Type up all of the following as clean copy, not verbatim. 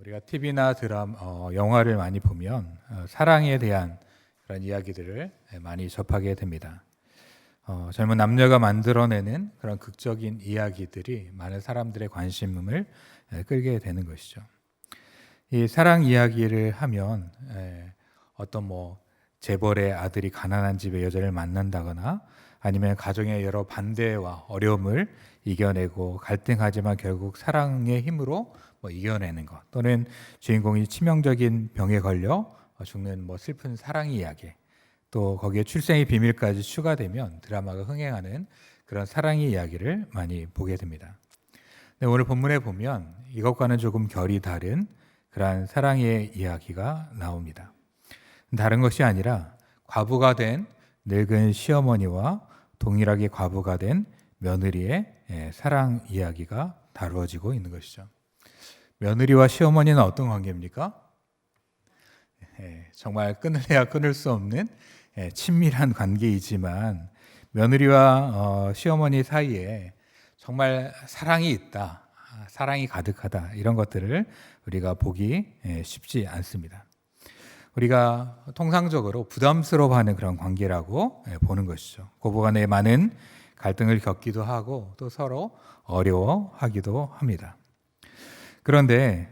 우리가 TV나 드라마, 영화를 많이 보면 사랑에 대한 그런 이야기들을 많이 접하게 됩니다. 젊은 남녀가 만들어내는 그런 극적인 이야기들이 많은 사람들의 관심을 끌게 되는 것이죠. 이 사랑 이야기를 하면 어떤 재벌의 아들이 가난한 집의 여자를 만난다거나 아니면 가정의 여러 반대와 어려움을 이겨내고 갈등하지만 결국 사랑의 힘으로 이겨내는 것, 또는 주인공이 치명적인 병에 걸려 죽는 슬픈 사랑 이야기, 또 거기에 출생의 비밀까지 추가되면 드라마가 흥행하는 그런 사랑의 이야기를 많이 보게 됩니다. 오늘 본문에 보면 이것과는 조금 결이 다른 그러한 사랑의 이야기가 나옵니다. 다른 것이 아니라 과부가 된 늙은 시어머니와 동일하게 과부가 된 며느리의 사랑 이야기가 다루어지고 있는 것이죠. 며느리와 시어머니는 어떤 관계입니까? 정말 끊으려야 끊을 수 없는 친밀한 관계이지만 며느리와 시어머니 사이에 정말 사랑이 있다, 사랑이 가득하다, 이런 것들을 우리가 보기 쉽지 않습니다. 우리가 통상적으로 부담스러워하는 그런 관계라고 보는 것이죠. 고부간에 많은 갈등을 겪기도 하고 또 서로 어려워하기도 합니다. 그런데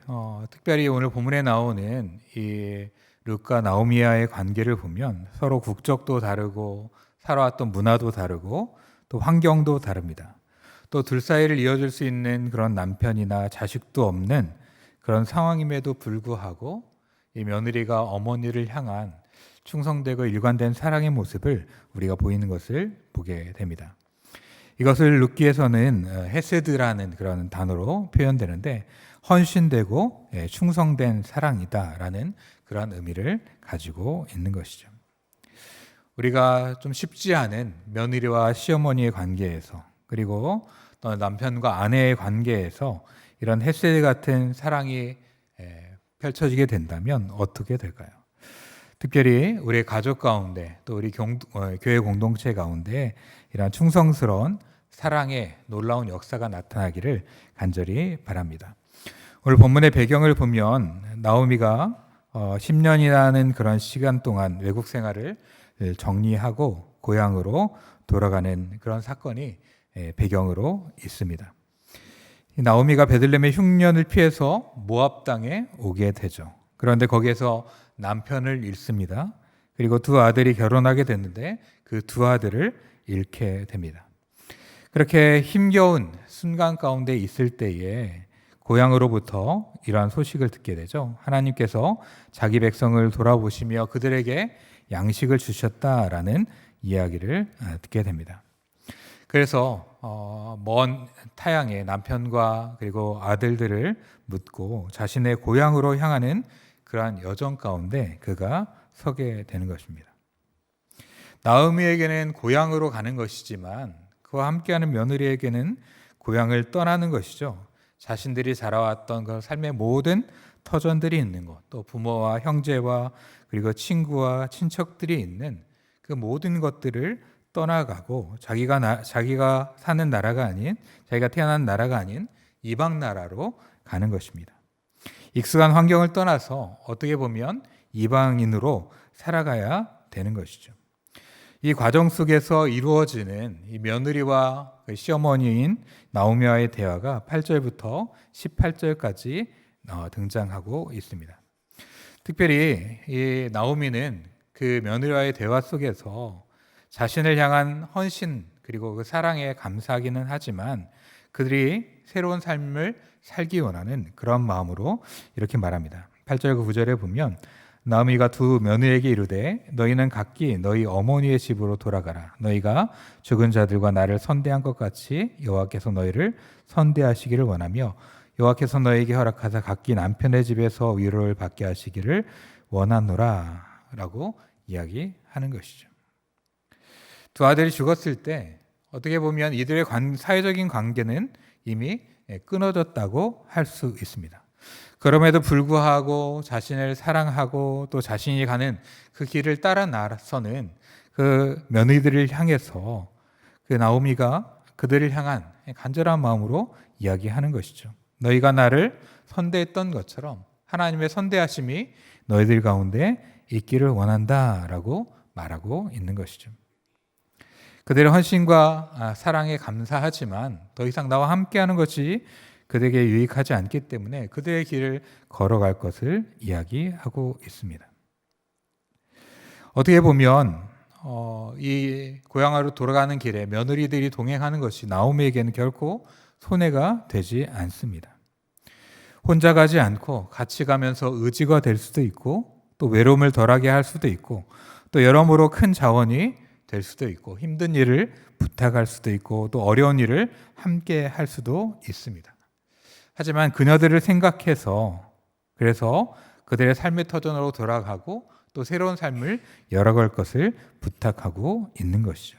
특별히 오늘 본문에 나오는 이 룻과 나오미와의 관계를 보면 서로 국적도 다르고 살아왔던 문화도 다르고 또 환경도 다릅니다. 또 둘 사이를 이어줄 수 있는 그런 남편이나 자식도 없는 그런 상황임에도 불구하고 이 며느리가 어머니를 향한 충성되고 일관된 사랑의 모습을 우리가 보이는 것을 보게 됩니다. 이것을 룻기에서는 헤세드라는 그런 단어로 표현되는데 헌신되고 충성된 사랑이다라는 그런 의미를 가지고 있는 것이죠. 우리가 좀 쉽지 않은 며느리와 시어머니의 관계에서, 그리고 또 남편과 아내의 관계에서 이런 헤세드 같은 사랑이 펼쳐지게 된다면 어떻게 될까요? 특별히 우리의 가족 가운데 또 우리 교회 공동체 가운데 이런 충성스러운 사랑의 놀라운 역사가 나타나기를 간절히 바랍니다. 오늘 본문의 배경을 보면 나오미가 10년이라는 그런 시간 동안 외국 생활을 정리하고 고향으로 돌아가는 그런 사건이 배경으로 있습니다. 나오미가 베들레헴의 흉년을 피해서 모압 땅에 오게 되죠. 그런데 거기에서 남편을 잃습니다. 그리고 두 아들이 결혼하게 됐는데 그 두 아들을 잃게 됩니다. 그렇게 힘겨운 순간 가운데 있을 때에 고향으로부터 이러한 소식을 듣게 되죠. 하나님께서 자기 백성을 돌아보시며 그들에게 양식을 주셨다라는 이야기를 듣게 됩니다. 그래서 먼 타향에 남편과 그리고 아들들을 묻고 자신의 고향으로 향하는 그러한 여정 가운데 그가 서게 되는 것입니다. 나오미에게는 고향으로 가는 것이지만 그와 함께하는 며느리에게는 고향을 떠나는 것이죠. 자신들이 자라왔던 그 삶의 모든 터전들이 있는 곳, 또 부모와 형제와 그리고 친구와 친척들이 있는 그 모든 것들을 떠나가고 자기가 사는 나라가 아닌, 자기가 태어난 나라가 아닌 이방 나라로 가는 것입니다. 익숙한 환경을 떠나서 어떻게 보면 이방인으로 살아가야 되는 것이죠. 이 과정 속에서 이루어지는 이 며느리와 시어머니인 나오미와의 대화가 8절부터 18절까지 등장하고 있습니다. 특별히 이 나오미는 그 며느리와의 대화 속에서 자신을 향한 헌신 그리고 그 사랑에 감사하기는 하지만 그들이 새로운 삶을 살기 원하는 그런 마음으로 이렇게 말합니다. 8절 9절에 보면 나오미가 두 며느리에게 이르되 너희는 각기 너희 어머니의 집으로 돌아가라. 너희가 죽은 자들과 나를 선대한 것 같이 여호와께서 너희를 선대하시기를 원하며 여호와께서 너희에게 허락하사 각기 남편의 집에서 위로를 받게 하시기를 원하노라 라고 이야기하는 것이죠. 두 아들이 죽었을 때 어떻게 보면 이들의 사회적인 관계는 이미 끊어졌다고 할 수 있습니다. 그럼에도 불구하고 자신을 사랑하고 또 자신이 가는 그 길을 따라 나서는 그 며느리들을 향해서 그 나오미가 그들을 향한 간절한 마음으로 이야기하는 것이죠. 너희가 나를 선대했던 것처럼 하나님의 선대하심이 너희들 가운데 있기를 원한다라고 말하고 있는 것이죠. 그들의 헌신과 사랑에 감사하지만 더 이상 나와 함께하는 것이 그들에게 유익하지 않기 때문에 그들의 길을 걸어갈 것을 이야기하고 있습니다. 어떻게 보면 이 고향으로 돌아가는 길에 며느리들이 동행하는 것이 나오미에게는 결코 손해가 되지 않습니다. 혼자 가지 않고 같이 가면서 의지가 될 수도 있고 또 외로움을 덜하게 할 수도 있고 또 여러모로 큰 자원이 될 수도 있고 힘든 일을 부탁할 수도 있고 또 어려운 일을 함께 할 수도 있습니다. 하지만 그녀들을 생각해서 그래서 그들의 삶의 터전으로 돌아가고 또 새로운 삶을 열어갈 것을 부탁하고 있는 것이죠.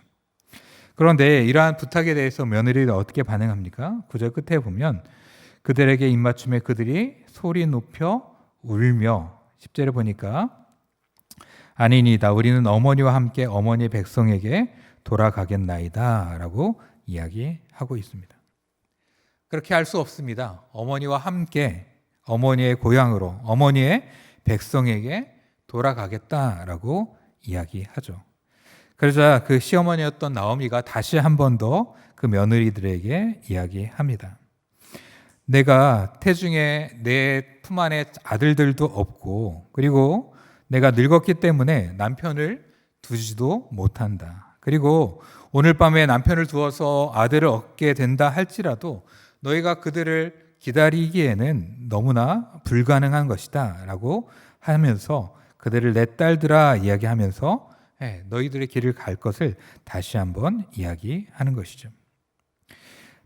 그런데 이러한 부탁에 대해서 며느리가 어떻게 반응합니까? 9절 끝에 보면 그들에게 입맞춤에 그들이 소리 높여 울며 10절에 보니까 아니니다 우리는 어머니와 함께 어머니 백성에게 돌아가겠나이다 라고 이야기하고 있습니다. 그렇게 할 수 없습니다. 어머니와 함께 어머니의 고향으로 어머니의 백성에게 돌아가겠다라고 이야기하죠. 그러자 그 시어머니였던 나오미가 다시 한 번 더 그 며느리들에게 이야기합니다. 내가 태중에 내 품 안에 아들들도 없고 그리고 내가 늙었기 때문에 남편을 두지도 못한다. 그리고 오늘 밤에 남편을 두어서 아들을 얻게 된다 할지라도 너희가 그들을 기다리기에는 너무나 불가능한 것이다 라고 하면서 그들을 내 딸들아 이야기하면서 너희들의 길을 갈 것을 다시 한번 이야기하는 것이죠.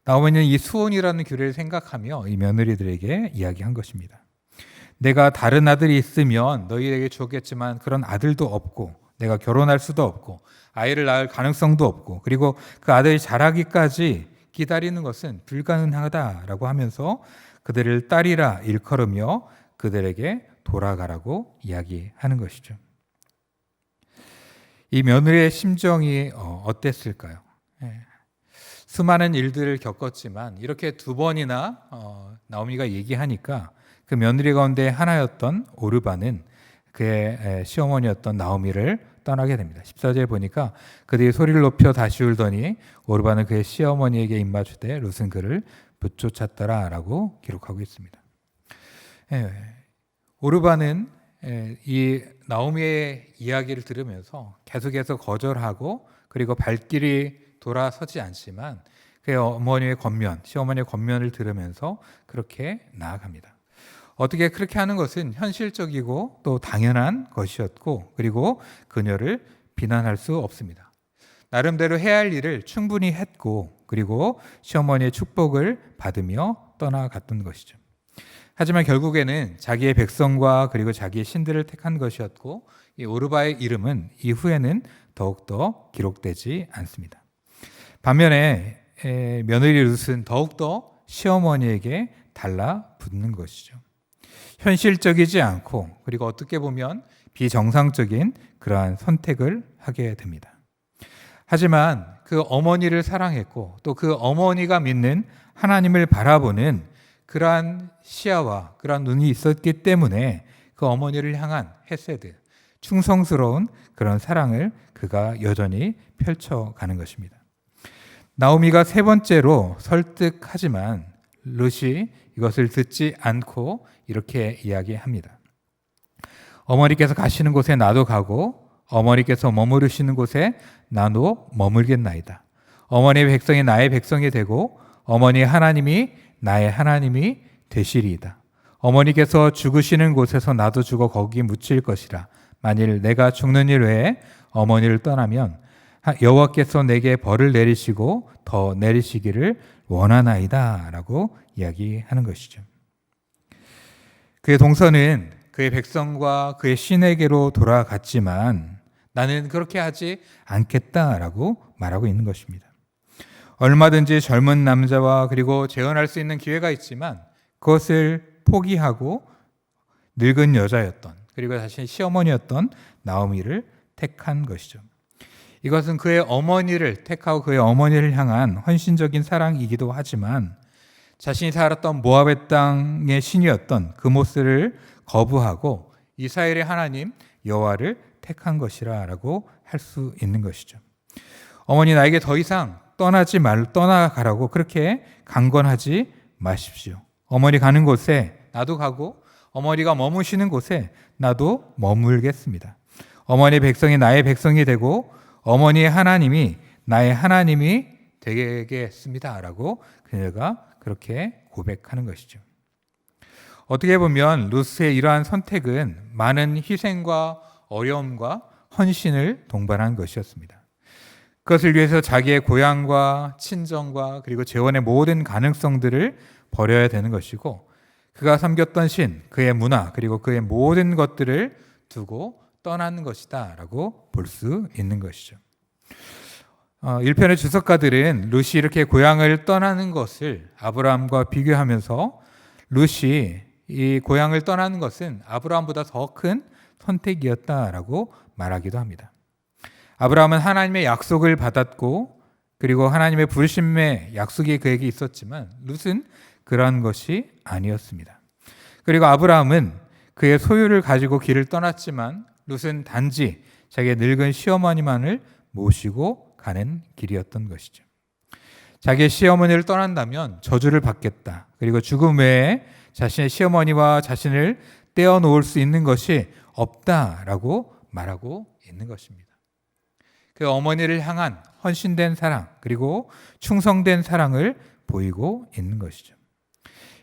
나오미는 이 수혼이라는 규례를 생각하며 이 며느리들에게 이야기한 것입니다. 내가 다른 아들이 있으면 너희에게 주었겠지만 그런 아들도 없고 내가 결혼할 수도 없고 아이를 낳을 가능성도 없고 그리고 그 아들이 자라기까지 기다리는 것은 불가능하다라고 하면서 그들을 딸이라 일컬으며 그들에게 돌아가라고 이야기하는 것이죠. 이 며느리의 심정이 어땠을까요? 수많은 일들을 겪었지만 이렇게 두 번이나 나오미가 얘기하니까 그 며느리 가운데 하나였던 오르바는 그의 시어머니였던 나오미를 떠나게 됩니다. 14절에 보니까 그들이 소리를 높여 다시 울더니 오르바는 그의 시어머니에게 입맞추되 룻은 그를 붙쫓았더라라고 기록하고 있습니다. 오르바는 이 나오미의 이야기를 들으면서 계속해서 거절하고 그리고 발길이 돌아서지 않지만 그의 어머니의 권면, 시어머니의 권면을 들으면서 그렇게 나아갑니다. 어떻게 그렇게 하는 것은 현실적이고 또 당연한 것이었고 그리고 그녀를 비난할 수 없습니다. 나름대로 해야 할 일을 충분히 했고 그리고 시어머니의 축복을 받으며 떠나갔던 것이죠. 하지만 결국에는 자기의 백성과 그리고 자기의 신들을 택한 것이었고 이 오르바의 이름은 이후에는 더욱더 기록되지 않습니다. 반면에 며느리 룻은 더욱더 시어머니에게 달라붙는 것이죠. 현실적이지 않고 그리고 어떻게 보면 비정상적인 그러한 선택을 하게 됩니다. 하지만 그 어머니를 사랑했고 또 그 어머니가 믿는 하나님을 바라보는 그러한 시야와 그러한 눈이 있었기 때문에 그 어머니를 향한 헤세드, 충성스러운 그런 사랑을 그가 여전히 펼쳐가는 것입니다. 나오미가 세 번째로 설득하지만 룻이 이것을 듣지 않고 이렇게 이야기합니다. 어머니께서 가시는 곳에 나도 가고 어머니께서 머무르시는 곳에 나도 머물겠나이다. 어머니의 백성이 나의 백성이 되고 어머니의 하나님이 나의 하나님이 되시리이다. 어머니께서 죽으시는 곳에서 나도 죽어 거기 묻힐 것이라. 만일 내가 죽는 일 외에 어머니를 떠나면 여호와께서 내게 벌을 내리시고 더 내리시기를 원하나이다 라고 이야기하는 것이죠. 그의 동서는 그의 백성과 그의 신에게로 돌아갔지만 나는 그렇게 하지 않겠다라고 말하고 있는 것입니다. 얼마든지 젊은 남자와 그리고 재혼할 수 있는 기회가 있지만 그것을 포기하고 늙은 여자였던 그리고 자신의 시어머니였던 나오미를 택한 것이죠. 이것은 그의 어머니를 택하고 그의 어머니를 향한 헌신적인 사랑이기도 하지만 자신이 살았던 모압의 땅의 신이었던 그모스를 거부하고 이스라엘의 하나님 여호와를 택한 것이라고 할 수 있는 것이죠. 어머니 나에게 더 이상 떠나가라고 그렇게 강권하지 마십시오. 어머니 가는 곳에 나도 가고 어머니가 머무시는 곳에 나도 머물겠습니다. 어머니 백성이 나의 백성이 되고 어머니의 하나님이 나의 하나님이 되겠습니다. 라고 그녀가 그렇게 고백하는 것이죠. 어떻게 보면 루스의 이러한 선택은 많은 희생과 어려움과 헌신을 동반한 것이었습니다. 그것을 위해서 자기의 고향과 친정과 그리고 재원의 모든 가능성들을 버려야 되는 것이고 그가 섬겼던 신, 그의 문화 그리고 그의 모든 것들을 두고 떠나는 것이다 라고 볼 수 있는 것이죠. 1편의 주석가들은 룻이 이렇게 고향을 떠나는 것을 아브라함과 비교하면서 룻이 이 고향을 떠나는 것은 아브라함보다 더 큰 선택이었다라고 말하기도 합니다. 아브라함은 하나님의 약속을 받았고 그리고 하나님의 부르심의 약속이 그에게 있었지만 룻은 그런 것이 아니었습니다. 그리고 아브라함은 그의 소유를 가지고 길을 떠났지만 룻은 단지 자기의 늙은 시어머니만을 모시고 가는 길이었던 것이죠. 자기의 시어머니를 떠난다면 저주를 받겠다. 그리고 죽음 외에 자신의 시어머니와 자신을 떼어놓을 수 있는 것이 없다라고 말하고 있는 것입니다. 그 어머니를 향한 헌신된 사랑 그리고 충성된 사랑을 보이고 있는 것이죠.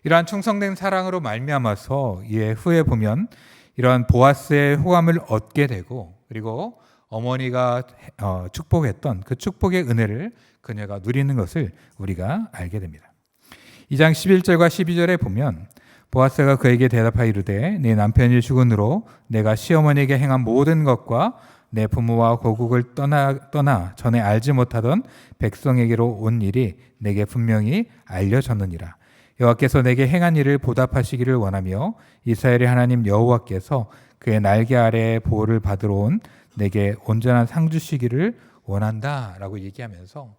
이러한 충성된 사랑으로 말미암아서 이에 후에 보면 이러한 보아스의 호감을 얻게 되고 그리고 어머니가 축복했던 그 축복의 은혜를 그녀가 누리는 것을 우리가 알게 됩니다. 2장 11절과 12절에 보면 보아스가 그에게 대답하여 이르되 네 남편이 죽은으로 내가 시어머니에게 행한 모든 것과 내 부모와 고국을 떠나 전에 알지 못하던 백성에게로 온 일이 내게 분명히 알려졌느니라. 여호와께서 내게 행한 일을 보답하시기를 원하며 이스라엘의 하나님 여호와께서 그의 날개 아래에 보호를 받으러 온 내게 온전한 상 주시기를 원한다라고 얘기하면서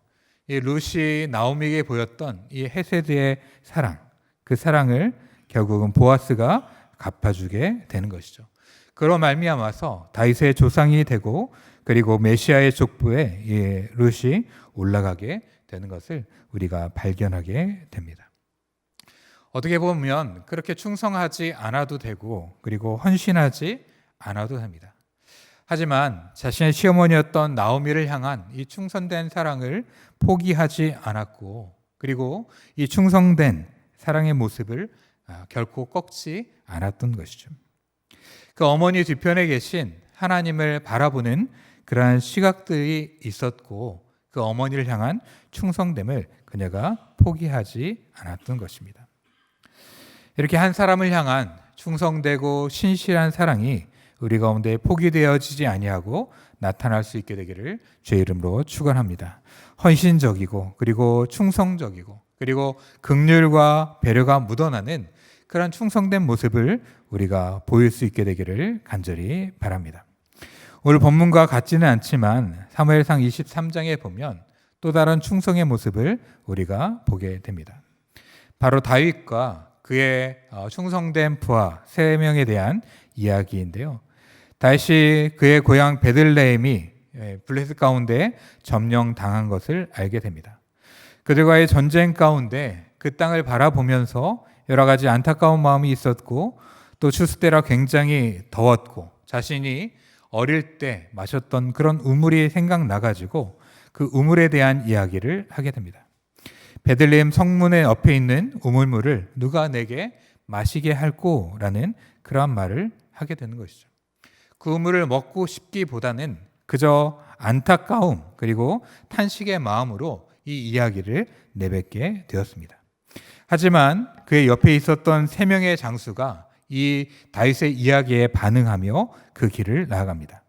이 룻이 나오미에게 보였던 이 헤세드의 사랑, 그 사랑을 결국은 보아스가 갚아주게 되는 것이죠. 그로 말미암아서 다윗의 조상이 되고 그리고 메시아의 족보에 이 룻이 올라가게 되는 것을 우리가 발견하게 됩니다. 어떻게 보면 그렇게 충성하지 않아도 되고 그리고 헌신하지 않아도 됩니다. 하지만 자신의 시어머니였던 나오미를 향한 이 충성된 사랑을 포기하지 않았고 그리고 이 충성된 사랑의 모습을 결코 꺾지 않았던 것이죠. 그 어머니 뒤편에 계신 하나님을 바라보는 그러한 시각들이 있었고 그 어머니를 향한 충성됨을 그녀가 포기하지 않았던 것입니다. 이렇게 한 사람을 향한 충성되고 신실한 사랑이 우리 가운데 포기되어지지 아니하고 나타날 수 있게 되기를 주의 이름으로 축원합니다. 헌신적이고 그리고 충성적이고 그리고 긍휼과 배려가 묻어나는 그런 충성된 모습을 우리가 보일 수 있게 되기를 간절히 바랍니다. 오늘 본문과 같지는 않지만 사무엘상 23장에 보면 또 다른 충성의 모습을 우리가 보게 됩니다. 바로 다윗과 그의 충성된 부하 3명에 대한 이야기인데요. 다윗이 그의 고향 베들레헴이 블레셋 가운데 점령당한 것을 알게 됩니다. 그들과의 전쟁 가운데 그 땅을 바라보면서 여러 가지 안타까운 마음이 있었고 또 추수 때라 굉장히 더웠고 자신이 어릴 때 마셨던 그런 우물이 생각나가지고 그 우물에 대한 이야기를 하게 됩니다. 베들레헴 성문의 옆에 있는 우물물을 누가 내게 마시게 할꼬라는 그러한 말을 하게 되는 것이죠. 그 우물을 먹고 싶기보다는 그저 안타까움 그리고 탄식의 마음으로 이 이야기를 내뱉게 되었습니다. 하지만 그의 옆에 있었던 3명의 장수가 이 다윗의 이야기에 반응하며 그 길을 나아갑니다.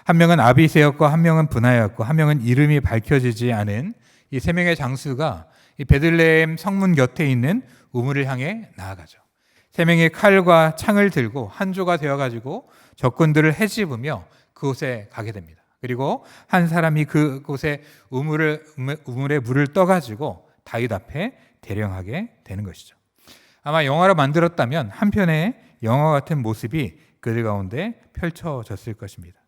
한 명은 아비새였고 한 명은 브나야였고 한 명은 이름이 밝혀지지 않은 이 3명의 장수가 이 베들레헴 성문 곁에 있는 우물을 향해 나아가죠. 3명의 칼과 창을 들고 한조가 되어가지고 적군들을 헤집으며 그곳에 가게 됩니다. 그리고 한 사람이 그곳에 우물에 물을 떠가지고 다윗 앞에 대령하게 되는 것이죠. 아마 영화로 만들었다면 한 편의 영화 같은 모습이 그들 가운데 펼쳐졌을 것입니다.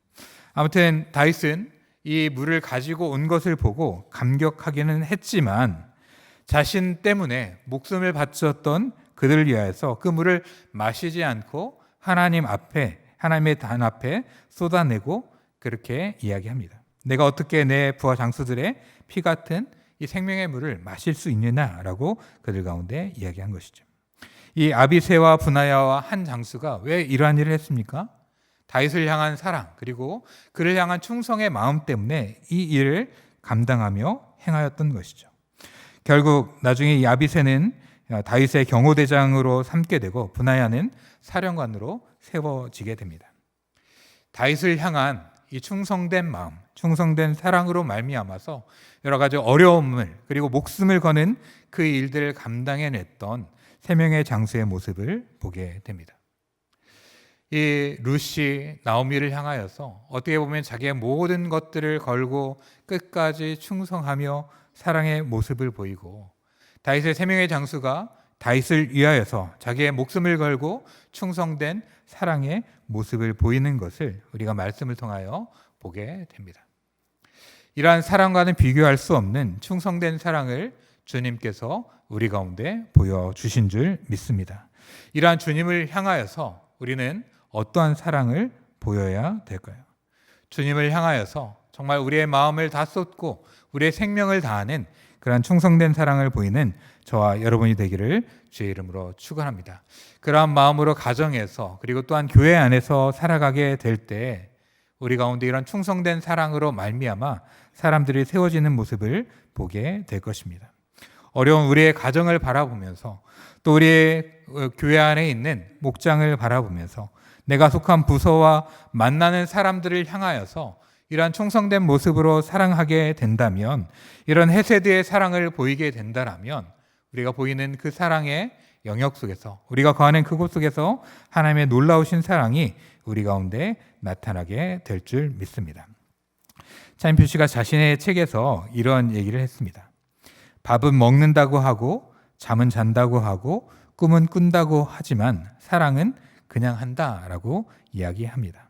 아무튼 다윗은 이 물을 가지고 온 것을 보고 감격하기는 했지만 자신 때문에 목숨을 바쳤던 그들을 위하여서 그 물을 마시지 않고 하나님의 단 앞에 쏟아내고 그렇게 이야기합니다. 내가 어떻게 내 부하 장수들의 피 같은 이 생명의 물을 마실 수 있느냐라고 그들 가운데 이야기한 것이죠. 이 아비새와 분하야와 한 장수가 왜 이러한 일을 했습니까? 다윗을 향한 사랑 그리고 그를 향한 충성의 마음 때문에 이 일을 감당하며 행하였던 것이죠. 결국 나중에 이 아비새는 다윗의 경호대장으로 삼게 되고 분하야는 사령관으로 세워지게 됩니다. 다윗을 향한 이 충성된 마음, 충성된 사랑으로 말미암아서 여러 가지 어려움을 그리고 목숨을 거는 그 일들을 감당해냈던 세 명의 장수의 모습을 보게 됩니다. 이 룻이 나오미를 향하여서 어떻게 보면 자기의 모든 것들을 걸고 끝까지 충성하며 사랑의 모습을 보이고 다윗의 세 명의 장수가 다윗을 위하여서 자기의 목숨을 걸고 충성된 사랑의 모습을 보이는 것을 우리가 말씀을 통하여 보게 됩니다. 이러한 사랑과는 비교할 수 없는 충성된 사랑을 주님께서 우리 가운데 보여주신 줄 믿습니다. 이러한 주님을 향하여서 우리는 어떠한 사랑을 보여야 될까요? 주님을 향하여서 정말 우리의 마음을 다 쏟고 우리의 생명을 다하는 그러한 충성된 사랑을 보이는 저와 여러분이 되기를 주의 이름으로 축원합니다. 그러한 마음으로 가정에서 그리고 또한 교회 안에서 살아가게 될 때 우리 가운데 이런 충성된 사랑으로 말미암아 사람들이 세워지는 모습을 보게 될 것입니다. 어려운 우리의 가정을 바라보면서 또 우리의 교회 안에 있는 목장을 바라보면서 내가 속한 부서와 만나는 사람들을 향하여서 이러한 충성된 모습으로 사랑하게 된다면, 이런 헤세드의 사랑을 보이게 된다면 우리가 보이는 그 사랑의 영역 속에서, 우리가 거하는 그곳 속에서 하나님의 놀라우신 사랑이 우리 가운데 나타나게 될 줄 믿습니다. 차인표 씨가 자신의 책에서 이런 얘기를 했습니다. 밥은 먹는다고 하고 잠은 잔다고 하고 꿈은 꾼다고 하지만 사랑은 그냥 한다라고 이야기합니다.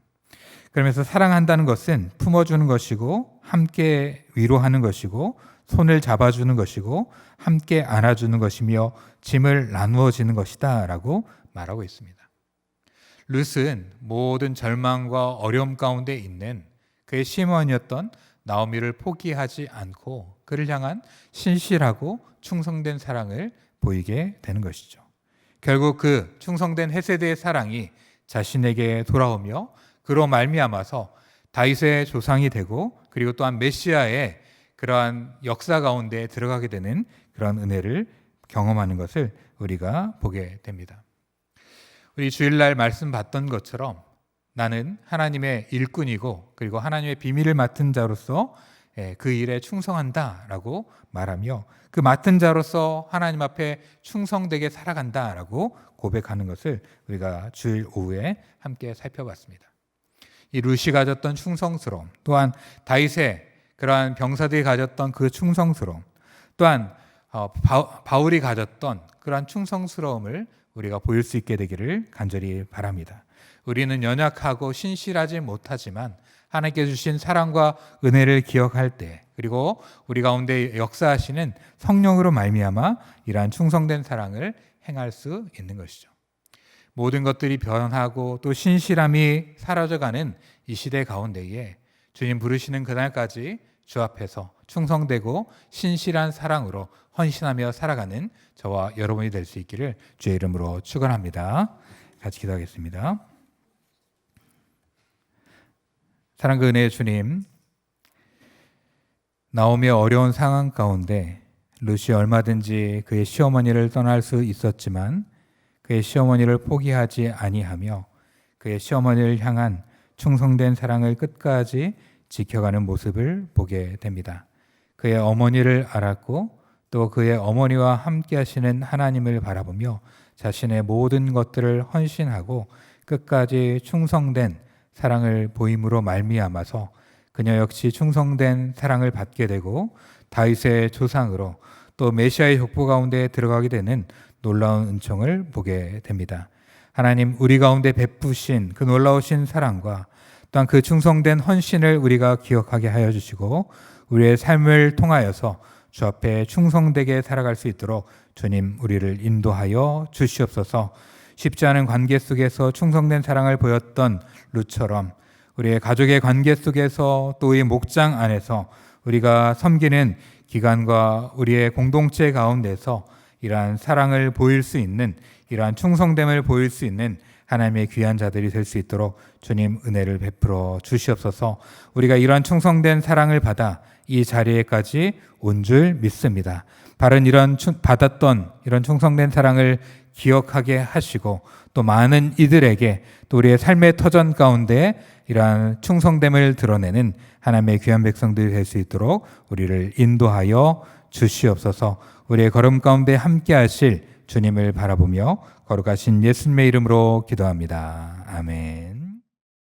그러면서 사랑한다는 것은 품어주는 것이고 함께 위로하는 것이고 손을 잡아주는 것이고 함께 안아주는 것이며 짐을 나누어지는 것이다 라고 말하고 있습니다. 룻은 모든 절망과 어려움 가운데 있는 그의 시어머니였던 나오미를 포기하지 않고 그를 향한 신실하고 충성된 사랑을 보이게 되는 것이죠. 결국 그 충성된 헤세드의 사랑이 자신에게 돌아오며 그로 말미암아서 다윗의 조상이 되고 그리고 또한 메시아의 그러한 역사 가운데 들어가게 되는 그런 은혜를 경험하는 것을 우리가 보게 됩니다. 우리 주일날 말씀 봤던 것처럼 나는 하나님의 일꾼이고 그리고 하나님의 비밀을 맡은 자로서 그 일에 충성한다라고 말하며 그 맡은 자로서 하나님 앞에 충성되게 살아간다라고 고백하는 것을 우리가 주일 오후에 함께 살펴봤습니다. 이 룻이 가졌던 충성스러움, 또한 다윗의 그러한 병사들이 가졌던 그 충성스러움, 또한 바울이 가졌던 그러한 충성스러움을 우리가 보일 수 있게 되기를 간절히 바랍니다. 우리는 연약하고 신실하지 못하지만 하나님께 주신 사랑과 은혜를 기억할 때, 그리고 우리 가운데 역사하시는 성령으로 말미암아 이러한 충성된 사랑을 행할 수 있는 것이죠. 모든 것들이 변하고 또 신실함이 사라져가는 이 시대 가운데에 주님 부르시는 그날까지 주 앞에서 충성되고 신실한 사랑으로 헌신하며 살아가는 저와 여러분이 될 수 있기를 주의 이름으로 축원합니다. 같이 기도하겠습니다. 사랑과 은혜의 주님, 나오미 어려운 상황 가운데 룻이 얼마든지 그의 시어머니를 떠날 수 있었지만 그의 시어머니를 포기하지 아니하며 그의 시어머니를 향한 충성된 사랑을 끝까지 지켜가는 모습을 보게 됩니다. 그의 어머니를 알았고 또 그의 어머니와 함께 하시는 하나님을 바라보며 자신의 모든 것들을 헌신하고 끝까지 충성된 사랑을 보임으로 말미암아서 그녀 역시 충성된 사랑을 받게 되고 다윗의 조상으로 또 메시아의 족보 가운데 들어가게 되는 놀라운 은총을 보게 됩니다. 하나님 우리 가운데 베푸신 그 놀라우신 사랑과 또한 그 충성된 헌신을 우리가 기억하게 하여 주시고 우리의 삶을 통하여서 주 앞에 충성되게 살아갈 수 있도록 주님 우리를 인도하여 주시옵소서. 쉽지 않은 관계 속에서 충성된 사랑을 보였던 룻처럼 우리의 가족의 관계 속에서 또 우리 목장 안에서 우리가 섬기는 기관과 우리의 공동체 가운데서 이러한 사랑을 보일 수 있는, 이러한 충성됨을 보일 수 있는 하나님의 귀한 자들이 될 수 있도록 주님 은혜를 베풀어 주시옵소서. 우리가 이러한 충성된 사랑을 받아 이 자리에까지 온 줄 믿습니다. 바른 이런 받았던 이런 충성된 사랑을 기억하게 하시고 또 많은 이들에게 또 우리의 삶의 터전 가운데 이러한 충성됨을 드러내는 하나님의 귀한 백성들이 될 수 있도록 우리를 인도하여 주시옵소서. 우리의 걸음 가운데 함께 하실 주님을 바라보며 거룩하신 예수님의 이름으로 기도합니다. 아멘.